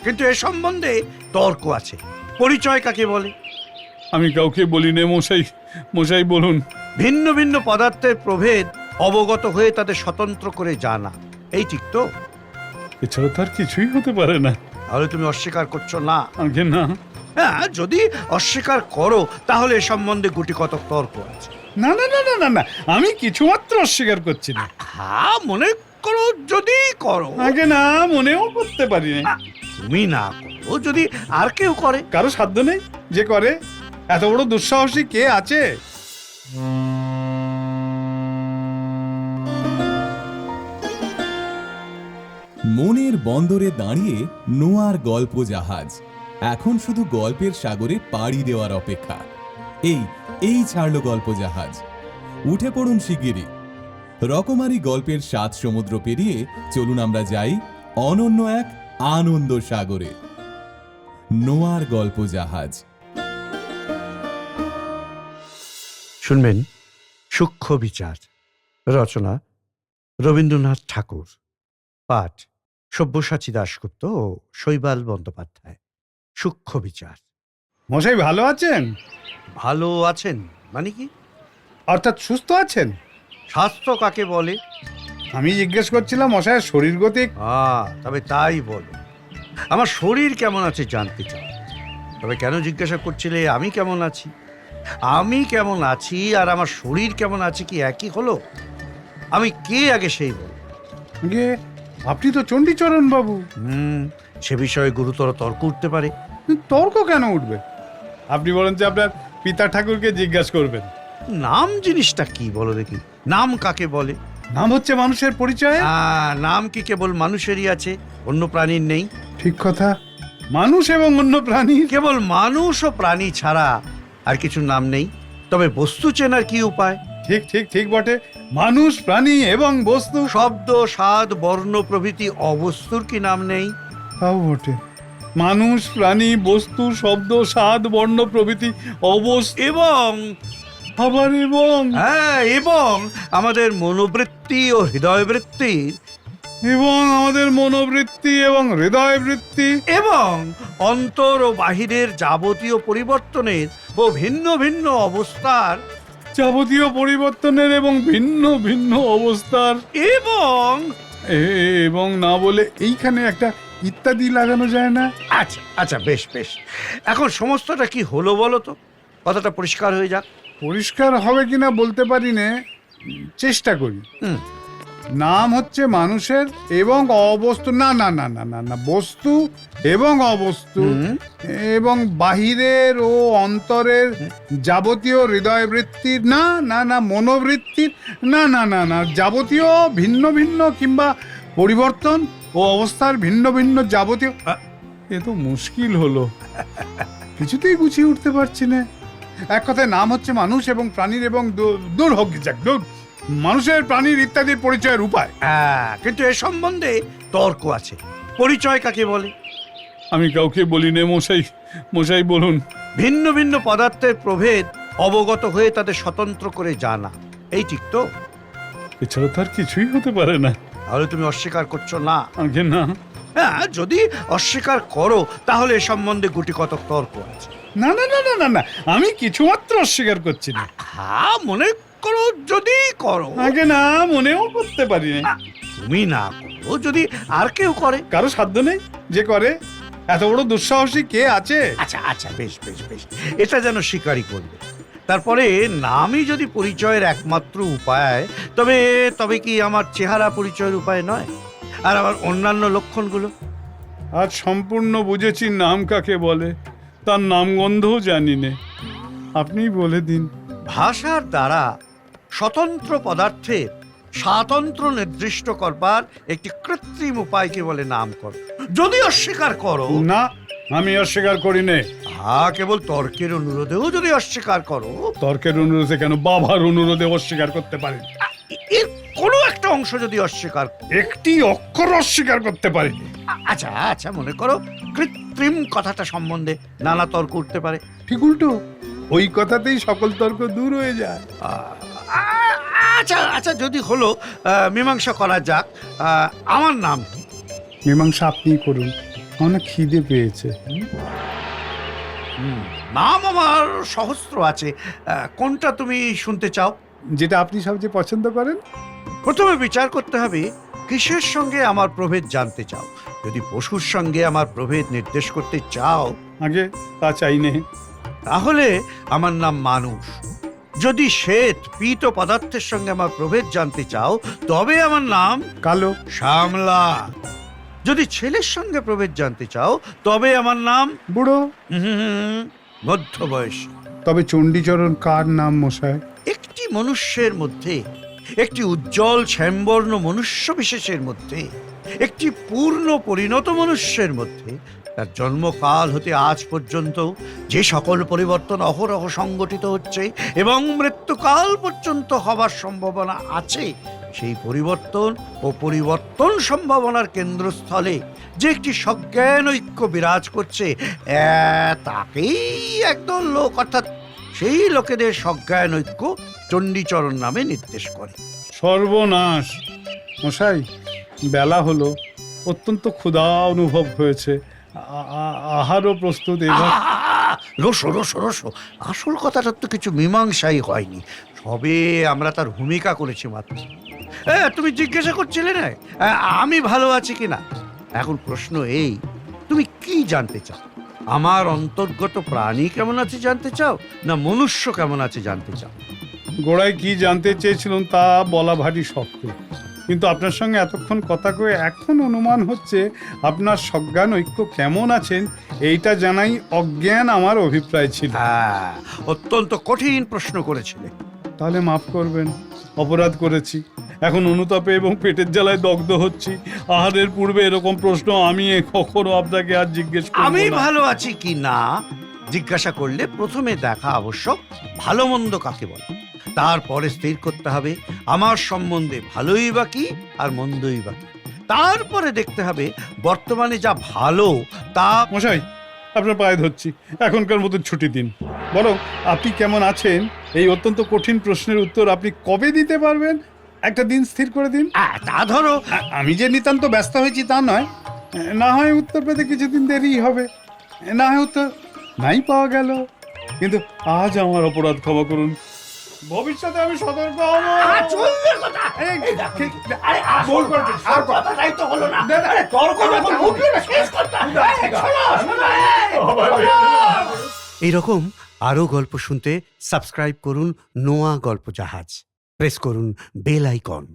কিন্তু এ সম্বন্ধে তর্ক আছে। পরিচয় কাকে বলে? আমি কাউকে বলি নে মশাই। মশাই বলুন। ভিন্ন ভিন্ন পদার্থের প্রভেদ অবগত হয়ে তাদের স্বতন্ত্র করে জানা, এই ঠিক তো? এছাড়া তার কিছুই হতে পারে না। তাহলে তুমি অস্বীকার করছো না? আগে না। হ্যাঁ, যদি অস্বীকার করো তাহলে এ সম্বন্ধে গুটি কতক তর্ক আছে। না না না না না না, আমি কিছুমাত্র অস্বীকার করছি না। হ্যাঁ, মনে করো যদি করো। আগে না, মনেও করতে পারি না। তুমি না করো, যদি আর কেউ করে। কারো সাধ্য নেই যে করে। এত বড় দুঃসাহসী কে আছে? মনের বন্দরে দাঁড়িয়ে নোয়ার গল্প জাহাজ এখন শুধু গল্পের সাগরে পাড়ি দেওয়ার অপেক্ষা। এই ছাড়লো গল্প জাহাজ। উঠে পড়ুন শিগগিরই। রকমারি গল্পের 7 সমুদ্র পেরিয়ে চলুন আমরা যাই অনন্য এক আনন্দ সাগরে। নোয়ার গল্প জাহাজ। শুনবেন সূক্ষ্ম বিচার। রচনা রবীন্দ্রনাথ ঠাকুর। পাঠ সব্যসাচী দাশগুপ্ত ও শৈবাল বন্দ্যোপাধ্যায়। সূক্ষ্ম বিচার। মশাই ভালো আছেন? ভালো আছেন মানে কি? অর্থাৎ সুস্থ আছেন? স্বাস্থ্য কাকে বলে? আমি জিজ্ঞেস করছিলাম মশাইয়ের শরীর গতিক। তবে তাই বলো। আমার শরীর কেমন আছে জানতে চাও? তবে কেন জিজ্ঞাসা করছিলে আমি কেমন আছি? আমি কেমন আছি আর আমার শরীর কেমন আছে কি একই হলো? আমি কে আগে সেই বল। আগে আপনি তো চণ্ডীচরণ বাবু। সে বিষয়ে গুরুতর তর্ক উঠতে পারে। তর্ক কেন উঠবে? আপনি বলেন যে আপনার পিতা ঠাকুরকে জিজ্ঞাসা করবেন। নাম জিনিসটা কি বলো দেখি? নাম কাকে বলে? নাম হচ্ছে মানুষের পরিচয়। নাম কি কেবল মানুষেরই আছে, অন্য প্রাণীর নেই? ঠিক কথা। মানুষ এবং অন্য প্রাণী। কেবল মানুষ ও প্রাণী ছাড়া আর কিছু নাম নেই। তবে বস্তু চেনার কি উপায়? ঠিক ঠিক ঠিক বটে। মানুষ, প্রাণী এবং বস্তু। শব্দ, স্বাদ, বর্ণ প্রভৃতি অবস্তুর কি নাম নেই? তাও বটে। মানুষ, প্রাণী, বস্তু, শব্দ, স্বাদ, বর্ণ প্রভৃতি অবস্থা এবং আবার এবং এবং আমাদের মনোবৃত্তি ও হৃদয়বৃত্তির এবং আমাদের মনোবৃত্তি এবং হৃদয় বৃত্তি এবং অন্তর ও বাহিরের যাবতীয় পরিবর্তনের ও ভিন্ন ভিন্ন অবস্থার যাবতীয় পরিবর্তনের এবং ভিন্ন ভিন্ন অবস্থার এবং এবং না বলে এইখানে একটা ইত্যাদি লাগানো যায় না? আচ্ছা আচ্ছা, বেশ বেশ। এখন সমস্তটা কি হলো বলো তো, কথাটা পরিষ্কার হয়ে যাক। পরিষ্কার হবে কিনা বলতে পারি না, চেষ্টা করি। নাম হচ্ছে মানুষের এবং অবস্তু। না না না না না না, বস্তু এবং অবস্তু এবং বাহিরের ও অন্তরের যাবতীয় হৃদয় বৃত্তির। না না না, মনোবৃত্তির। না না না না, যাবতীয় ভিন্ন ভিন্ন কিংবা পরিবর্তন ও অবস্থার ভিন্ন ভিন্ন যাবতীয়। এ তো মুশকিল হলো, কিছুতেই গুছিয়ে উঠতে পারছি না। এক কথায় নাম হচ্ছে মানুষ এবং প্রাণীর এবং দূর হোক যাক, দূর মানুষের, প্রাণীর ইত্যাদির পরিচয়ের উপায়। কিন্তু এ সম্বন্ধে তর্ক আছে। পরিচয় কাকে বলে? আমি কাউকে বলি নে মশাই। মশাই বলুন। ভিন্ন ভিন্ন পদার্থের প্রভেদ অবগত হয়ে তাদের স্বতন্ত্র করে জানা, এই ঠিক তো? এছাড়া তার কিছুই হতে পারে না। তাহলে তুমি অস্বীকার করছো না? আগে না। যদি অস্বীকার করো তাহলে এ সম্বন্ধে গুটি কতক তর্ক আছে। না না না না না না, আমি কিছুমাত্র অস্বীকার করছি না। মনে করো যদি করো। আগে না, মনেও করতে পারি না। তুমি না করো, যদি আর কেউ করে। কারো সাধ্য নেই যে করে। এত বড় দুঃসাহসী কে আছে? আচ্ছা আচ্ছা, বেশ বেশ বেশ, এটা যেন স্বীকারই করবে। তারপরে নামই যদি পরিচয়ের একমাত্র উপায়, তবে তবে কি আমার চেহারা পরিচয়ের উপায় নয়? আর আমার অন্যান্য লক্ষণগুলো? আজ সম্পূর্ণ বুঝেছি নাম কাকে বলে, তার নামগন্ধও জানি না। আপনি বলে দিন। ভাষার দ্বারা স্বতন্ত্র পদার্থের স্বাতন্ত্র নির্দিষ্ট করবার একটি কৃত্রিম উপায়কে বলে নামকরণ। যদি অস্বীকার করো। না, আমি অস্বীকার করি নে। কেবল তর্কের অনুরোধেও যদি অস্বীকার করো। তর্কের অনুরোধে কেন, বাবার অনুরোধে অস্বীকার করতে পারি। এর কোনো একটা অংশ যদি অস্বীকার, একটি অক্ষর অস্বীকার করতে পারিনি। আচ্ছা আচ্ছা, মনে করো কৃত্রিম কথাটা সম্বন্ধে নানা তর্ক উঠতে পারে। ঠিক উল্টো, ওই কথাতেই সকল তর্ক দূর হয়ে যায়। আচ্ছা আচ্ছা, যদি হলো মীমাংসা করা যাক। আমার নাম কি? মীমাংসা আপনি করুন। অনেক খিদে পেয়েছে। নাম আমার সহস্র আছে, কোনটা তুমি শুনতে চাও? যেটা আপনি সবচেয়ে পছন্দ করেন। প্রথমে বিচার করতে হবে কিসের সঙ্গে আমার প্রভেদ জানতে চাও। যদি পশুর সঙ্গে আমার প্রভেদ নির্দেশ করতে চাও আগে তা চাই নে। তাহলে আমার নাম মানুষ। যদি শ্বেত পীত পদার্থের সঙ্গে আমার প্রভেদ জানতে চাও তবে আমার নাম কালো। শ্যামলা। যদি ছেলের সঙ্গে প্রভেদ জানতে চাও তবে আমার নাম বুড়ো। মধ্যবয়সী। তবে চণ্ডীচরণ কার নাম মশাই? একটি মনুষ্যের মধ্যে, একটি উজ্জ্বল শ্যামবর্ণ মনুষ্য বিশেষের মধ্যে, একটি পূর্ণ পরিণত মনুষ্যের মধ্যে তার জন্মকাল হতে আজ পর্যন্ত যে সকল পরিবর্তন অহরহ সংগঠিত হচ্ছে এবং মৃত্যুকাল পর্যন্ত হবার সম্ভাবনা আছে, সেই পরিবর্তন ও পরিবর্তন সম্ভাবনার কেন্দ্রস্থলে যে একটি সজ্ঞান ঐক্য বিরাজ করছে, তাকেই একদল লোক, অর্থাৎ সেই লোকেদের সজ্ঞান ঐক্য চণ্ডীচরণ নামে নির্দেশ করে। সর্বনাশ! মশাই, বেলা হলো, অত্যন্ত ক্ষুধা অনুভব হয়েছে, আহারও প্রস্তুত। এবার রসো রসো রসো, আসল কথাটা তো কিছু মীমাংসাই হয়নি, সবে আমরা তার ভূমিকা করেছি মাত্র। তুমি জিজ্ঞাসা করছিলে না আমি ভালো আছি কিনা? এখন প্রশ্ন এই, তুমি কি জানতে চাও? আমার অন্তর্গত প্রাণী কেমন আছে জানতে চাও, না মনুষ্য কেমন আছে জানতে চাও? গোড়ায় কি জানতে চেয়েছিলাম তা বলা ভারী শক্ত, কিন্তু আপনার সঙ্গে এতক্ষণ কথা কয়ে এখন অনুমান হচ্ছে আপনার সজ্ঞান ঐক্য কেমন আছেন এইটা জানাই অজ্ঞান আমার অভিপ্রায় ছিল। হ্যাঁ, অত্যন্ত কঠিন প্রশ্ন করেছিলে। তাহলে মাফ করবেন, অপরাধ করেছি। এখন অনুতাপে এবং পেটের জ্বালায় দগ্ধ হচ্ছি। আহারের পূর্বে এরকম প্রশ্ন আমি কখনো আপনাকে আর জিজ্ঞেস করব আমি না। ভালো আছি কি না জিজ্ঞাসা করলে প্রথমে দেখা আবশ্যক ভালো মন্দ কাকে বলে, তারপরে স্থির করতে হবে আমার সম্বন্ধে ভালোই বা কি আর মন্দই বা কি। তারপরে দেখতে হবে বর্তমানে যা ভালো তা। মশাই, আপনার পায়ে ধরছি, এখনকার মতো ছুটি দিন। বরং আপনি কেমন আছেন এই অত্যন্ত কঠিন প্রশ্নের উত্তর আপনি কবে দিতে পারবেন একটা দিন স্থির করে দিন। তা ধরো আমি যে নিতান্ত ব্যস্ত হয়েছি তা নয়, না হয় উত্তর পেতে কিছুদিন দেরি হবে, না হয় উত্তর নাই পাওয়া গেল, কিন্তু আজ আমার অপরাধ ক্ষমা করুন। ভবিষ্যতে আমি সতর্ক হব। এইরকম আরো গল্প শুনতে সাবস্ক্রাইব করুন নোয়া গল্প জাহাজ, প্রেস করুন বেল আইকন।